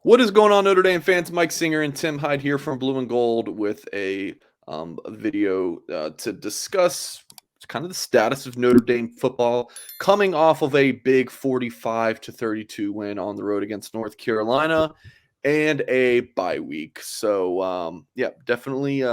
What is going on, Notre Dame fans? Mike Singer and Tim Hyde here from Blue and Gold with a video to discuss kind of the status of Notre Dame football coming off of a big 45-32 win on the road against North Carolina and a bye week. So, yeah, definitely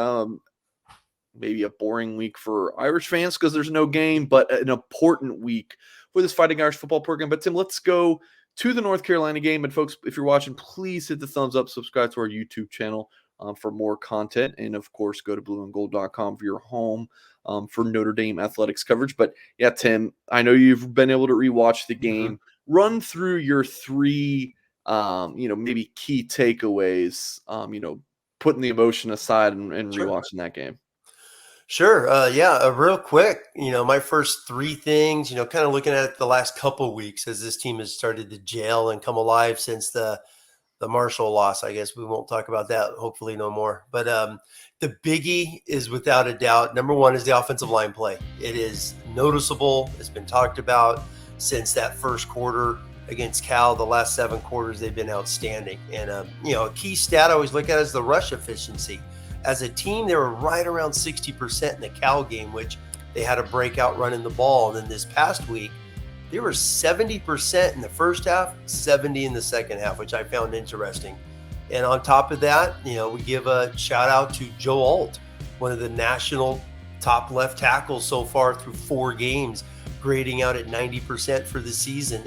maybe a boring week for Irish fans because there's no game, but an important week for this Fighting Irish football program. But Tim, let's go to the North Carolina game. And folks, if you're watching, please hit the thumbs up, subscribe to our YouTube channel for more content. And of course, go to blueandgold.com for your home for Notre Dame athletics coverage. But yeah, Tim, I know you've been able to rewatch the game. Run through your three, maybe key takeaways, putting the emotion aside and Sure. rewatching that game. Sure. Real quick, my first three things, kind of looking at the last couple weeks as this team has started to gel and come alive since the Marshall loss. I guess we won't talk about that. Hopefully no more. But the biggie is without a doubt, number one is the offensive line play. It is noticeable. It's been talked about since that first quarter against Cal. The last 7 quarters, they've been outstanding. And, a key stat I always look at is the rush efficiency. As a team, they were right around 60% in the Cal game, which they had a breakout running the ball. And then this past week, they were 70% in the first half, 70 in the second half, which I found interesting. And on top of that, we give a shout out to Joe Alt, one of the national top left tackles so far through 4 games, grading out at 90% for the season.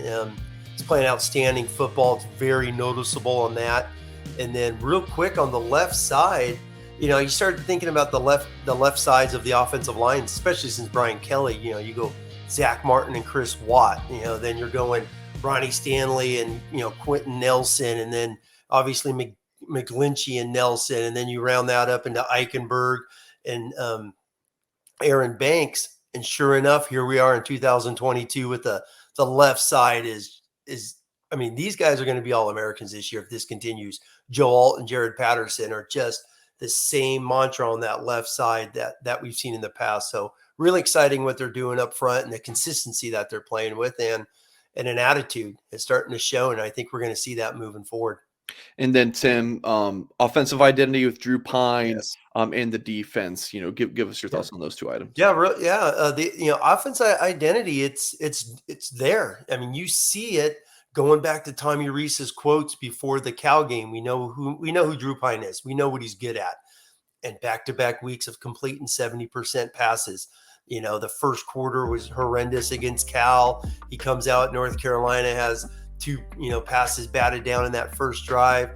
He's playing outstanding football. It's very noticeable on that. And then real quick on the left side, you start thinking about the left sides of the offensive line, especially since Brian Kelly. You go Zach Martin and Chris Watt. Then you're going Ronnie Stanley and Quentin Nelson, and then obviously McGlinchey and Nelson, and then you round that up into Eichenberg and Aaron Banks. And sure enough, here we are in 2022 with the left side is. I mean, these guys are going to be All-Americans this year if this continues. Joe Alt and Jared Patterson are just the same mantra on that left side that we've seen in the past. So really exciting what they're doing up front and the consistency that they're playing with and an attitude is starting to show. And I think we're going to see that moving forward. And then Tim, offensive identity with Drew Pine, Yes. and the defense. Give us your thoughts on those 2 items. Yeah. The offense identity, it's there. I mean, you see it going back to Tommy Rees's quotes before the Cal game. We know who Drew Pine is. We know what he's good at. And back-to-back weeks of completing 70% passes. The first quarter was horrendous against Cal. He comes out, North Carolina has 2, passes batted down in that first drive.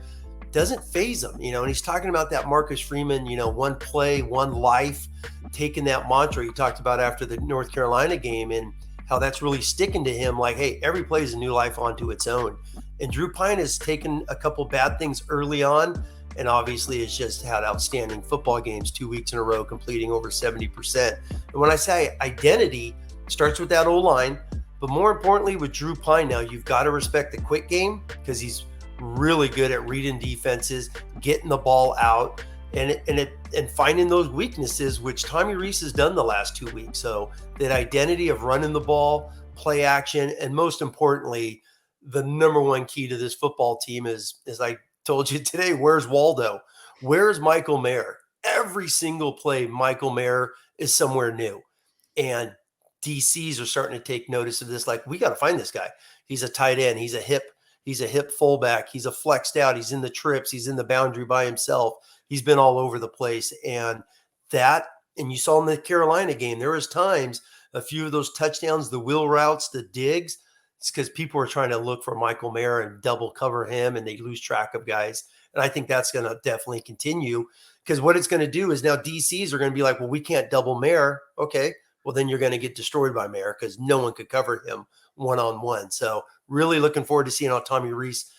Doesn't phase him, and he's talking about that Marcus Freeman, one play, one life, taking that mantra he talked about after the North Carolina game and how that's really sticking to him. Like, hey, every play is a new life onto its own. And Drew Pine has taken a couple bad things early on, and obviously has just had outstanding football games 2 weeks in a row, completing over 70%. And when I say identity, it starts with that O-line, but more importantly with Drew Pine now, you've got to respect the quick game because he's really good at reading defenses, getting the ball out, and finding those weaknesses, which Tommy Rees has done the last 2 weeks. So that identity of running the ball, play action, and most importantly, the number one key to this football team is I told you today, where's Waldo? Where's Michael Mayer? Every single play, Michael Mayer is somewhere new. And DCs are starting to take notice of this. Like, we got to find this guy. He's a tight end. He's a hip fullback. He's a flexed out. He's in the trips. He's in the boundary by himself. He's been all over the place. And you saw in the Carolina game, there was times, a few of those touchdowns, the wheel routes, the digs, it's because people are trying to look for Michael Mayer and double cover him, and they lose track of guys. And I think that's going to definitely continue because what it's going to do is now DCs are going to be like, well, we can't double Mayer. Okay, well, then you're going to get destroyed by Mayer because no one could cover him one-on-one. So really looking forward to seeing how Tommy Rees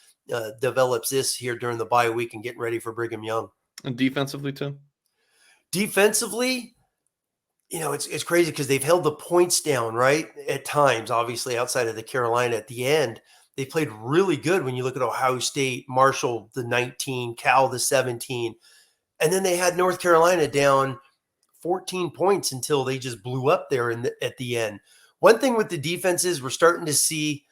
develops this here during the bye week and getting ready for Brigham Young. And defensively, Tim? Defensively, it's crazy because they've held the points down, right? At times, obviously, outside of the Carolina at the end, they played really good when you look at Ohio State, Marshall, the 19, Cal, the 17. And then they had North Carolina down 14 points until they just blew up there at the end. One thing with the defenses, we're starting to see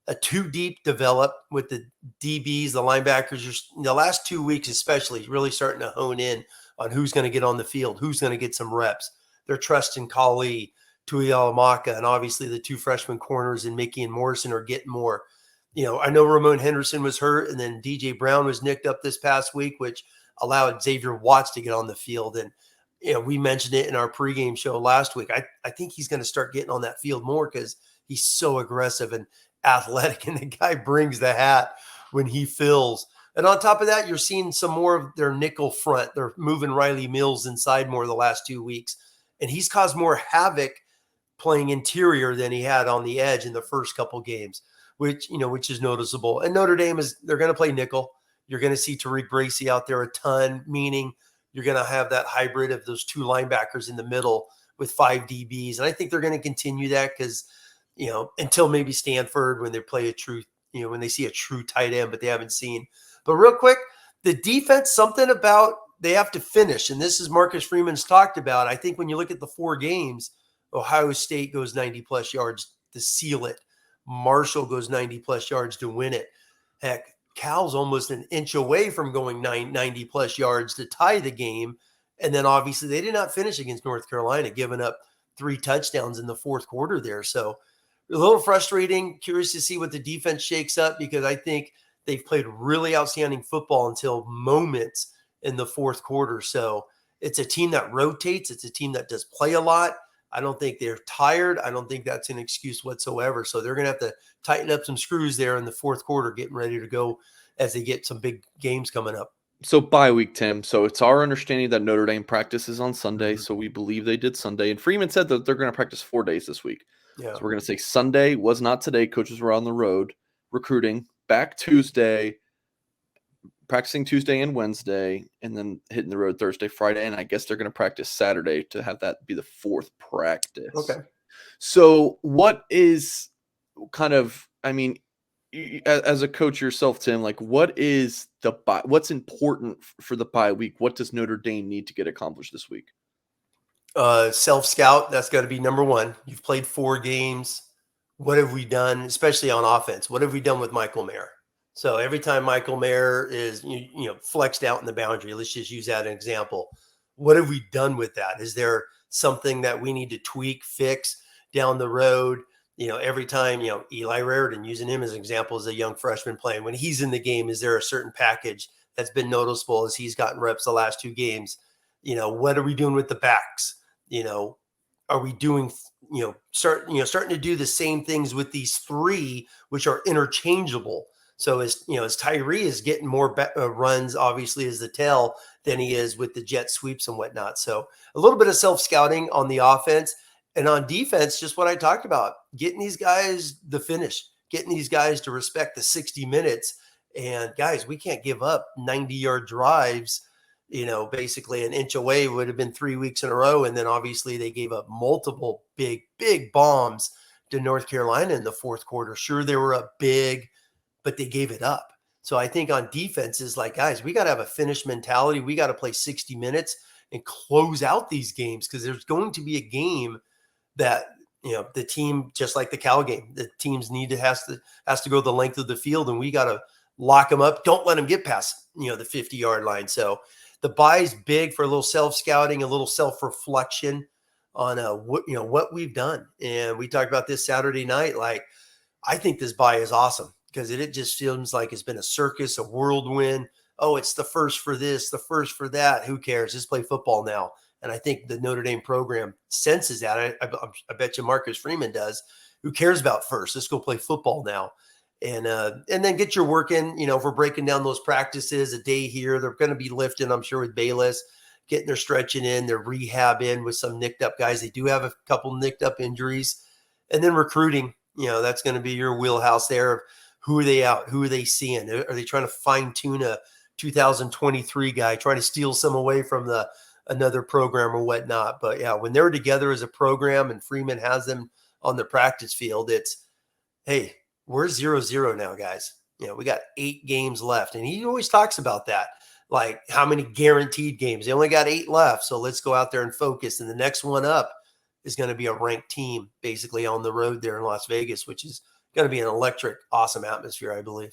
a two deep develop with the DBs, the linebackers. The last 2 weeks, especially, really starting to hone in on who's going to get on the field, who's going to get some reps. They're trusting Kali, Tuialamaka, and obviously the two freshman corners in Mickey and Morrison are getting more. I know Ramon Henderson was hurt, and then DJ Brown was nicked up this past week, which allowed Xavier Watts to get on the field. And we mentioned it in our pregame show last week. I think he's going to start getting on that field more because he's so aggressive and athletic, and the guy brings the hat when he fills. And on top of that, you're seeing some more of their nickel front. They're moving Riley Mills inside more the last 2 weeks, and he's caused more havoc playing interior than he had on the edge in the first couple games, which is noticeable. And Notre Dame they're going to play nickel. You're going to see Tariq Bracy out there a ton, meaning you're going to have that hybrid of those two linebackers in the middle with 5 DBs. And I think they're going to continue that because, until maybe Stanford when they play when they see a true tight end, but they haven't seen. But real quick, the defense, something about they have to finish. And this is Marcus Freeman's talked about. I think when you look at the 4 games, Ohio State goes 90-plus yards to seal it. Marshall goes 90-plus yards to win it. Heck, Cal's almost an inch away from going 90-plus yards to tie the game. And then obviously they did not finish against North Carolina, giving up 3 touchdowns in the fourth quarter there. So a little frustrating. Curious to see what the defense shakes up because I think they've played really outstanding football until moments in the fourth quarter. So it's a team that rotates. It's a team that does play a lot. I don't think they're tired. I don't think that's an excuse whatsoever. So they're going to have to tighten up some screws there in the fourth quarter, getting ready to go as they get some big games coming up. So bye week, Tim. So it's our understanding that Notre Dame practices on Sunday. So we believe they did Sunday. And Freeman said that they're going to practice 4 days this week. Yeah. So we're going to say Sunday was not today. Coaches were on the road recruiting. Back Tuesday, practicing Tuesday and Wednesday, and then hitting the road Thursday, Friday. And I guess they're going to practice Saturday to have that be the 4th practice. Okay. So what is as a coach yourself, Tim, like what's important for the bye week? What does Notre Dame need to get accomplished this week? Self-scout, that's got to be number 1. You've played 4 games. What have we done, especially on offense? What have we done with Michael Mayer? So every time Michael Mayer is flexed out in the boundary, let's just use that as an example. What have we done with that? Is there something that we need to tweak, fix down the road? Every time, Eli Raritan, using him as an example as a young freshman playing, when he's in the game, is there a certain package that's been noticeable as he's gotten reps the last 2 games? What are we doing with the backs? Are we doing, starting to do the same things with these 3, which are interchangeable? So as Tyree is getting more runs, obviously, as the tail than he is with the jet sweeps and whatnot. So a little bit of self-scouting on the offense. And on defense, just what I talked about, getting these guys the finish, getting these guys to respect the 60 minutes. And guys, we can't give up 90-yard drives, basically an inch away would have been 3 weeks in a row. And then obviously they gave up multiple big bombs to North Carolina in the fourth quarter. Sure, they were up big, but they gave it up. So I think on defense is like, guys, we got to have a finish mentality. We got to play 60 minutes and close out these games because there's going to be a game that, the team, just like the Cal game, the teams has to go the length of the field, and we got to lock them up. Don't let them get past, the 50-yard line. So the bye's big for a little self-scouting, a little self-reflection on what we've done. And we talked about this Saturday night. Like, I think this bye is awesome because it just feels like it's been a circus, a whirlwind. Oh, it's the first for this, the first for that. Who cares? Just play football now. And I think the Notre Dame program senses that. I bet you Marcus Freeman does. Who cares about first? Let's go play football now. And then get your work in. If we're breaking down those practices, a day here, they're going to be lifting, I'm sure, with Bayless, getting their stretching in, their rehab in with some nicked up guys. They do have a couple nicked up injuries. And then recruiting, that's going to be your wheelhouse there of who are they out? Who are they seeing? Are they trying to fine tune a 2023 guy, trying to steal some away from another program or whatnot? But yeah, when they're together as a program and Freeman has them on the practice field, it's, hey, we're 0-0 now, guys. We got 8 games left. And he always talks about that. Like, how many guaranteed games? They only got 8 left. So let's go out there and focus. And the next one up is going to be a ranked team basically on the road there in Las Vegas, which is going to be an electric, awesome atmosphere, I believe.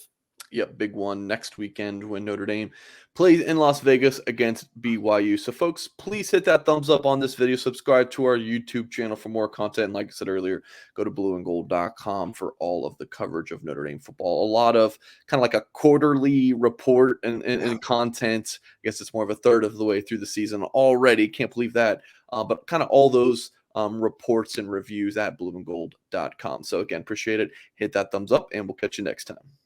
Yep, big one next weekend when Notre Dame plays in Las Vegas against BYU. So, folks, please hit that thumbs up on this video. Subscribe to our YouTube channel for more content. And like I said earlier, go to blueandgold.com for all of the coverage of Notre Dame football. A lot of kind of like a quarterly report and content. I guess it's more of a third of the way through the season already. Can't believe that. But kind of all those reports and reviews at blueandgold.com. So, again, appreciate it. Hit that thumbs up, and we'll catch you next time.